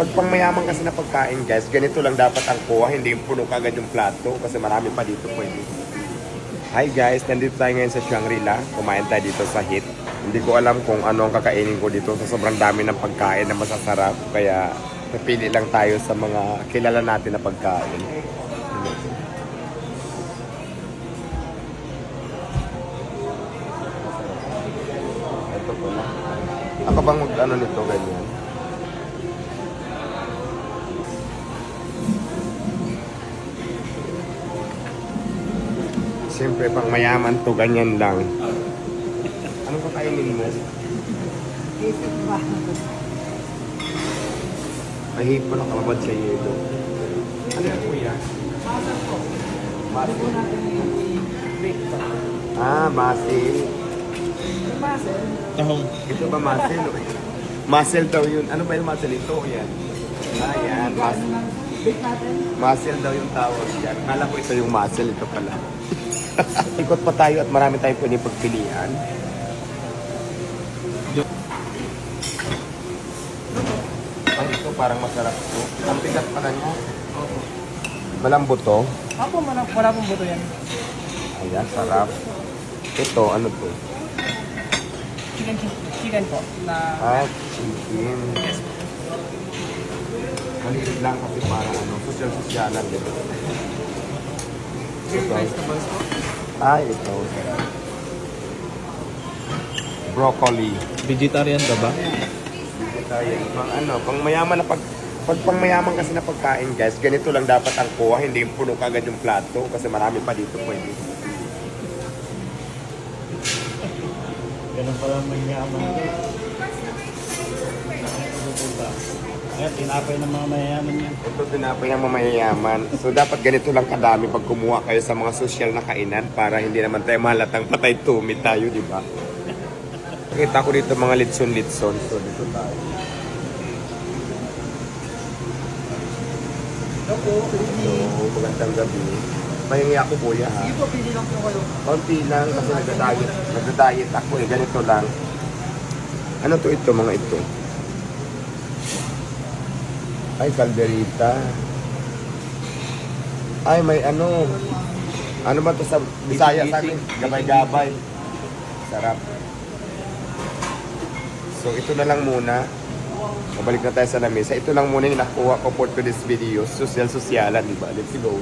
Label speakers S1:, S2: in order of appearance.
S1: Pag pangmayaman kasi na pagkain guys, ganito lang dapat ang kuha, hindi yung puno kagad yung plato kasi marami pa dito pwede. Hi guys, nandito tayo ngayon sa Shangri-La. Kumain tayo dito sa HIT. Hindi ko alam kung ano ang kakainin ko dito sa sobrang dami ng pagkain na masasarap. Kaya napili lang tayo sa mga kilala natin na pagkain. Ito po na. Ako bang mag-ano nito ganyan? Siyempre, pang mayaman to, ganyan lang. Anong kakainin mo?
S2: Isip ba?
S1: Mahihip ko na kamabad sa yelo. Ano yan, kuya?
S2: Masal po.
S1: Masil.
S2: Ito natin yung i-bake pa.
S1: Masil.
S2: Yung masal,
S3: Tahong.
S1: Ito ba masil? Masil daw yun. Ano ba yung masil? Ito, yan. Yan,
S2: gano'n lang. Bake natin.
S1: masil daw yung tawag yan. Kala ko ito yung masil. Ito pala. Ikot pa tayo at marami tayong pwede pagpilian. Ay, ito parang masarap to. Ang bigat pala niya. Malambot to.
S2: Apo, wala pong buto yan.
S1: Ayan, sarap. Ito, ano to?
S2: Chicken po. Na
S1: Chicken. Maliit lang kasi para social-socialan. Ito.
S2: vegetables po.
S1: Ito. Broccoli.
S3: Vegetarian ka ba?
S1: Vegetarian. Pang mayaman na pag pangmayaman kasi na pagkain guys, ganito lang dapat ang kuha, hindi yung puno kagad yung plato kasi marami pa dito pwede.
S3: Ganun pala mayaman ko. Ayan, tinapay ng mga mayayaman yan.
S1: Ito tinapay ng mamayayaman. So dapat ganito lang kadami pag kumuha kayo sa mga social na kainan para hindi naman tayo mahalatang patay tumid tayo, di ba? Nakita ko dito mga litson-litson. So dito tayo.
S2: Ito po,
S1: So, magandang gabi. Mahingi ako kuya ha.
S2: Sige po, pili lang po kayo.
S1: Konti lang kasi nagda-diet ako eh. Ganito lang. Ano to ito mga ito? Ay, calderita. Ay, may ano. Ano ba to sa Bisaya sa amin? Gabay-gabay. Sarap. So, ito na lang muna. Mabalik na tayo sa lamesa. Ito lang muna yung nakuha ko for today's video. Social-socialan, di ba? Let's go.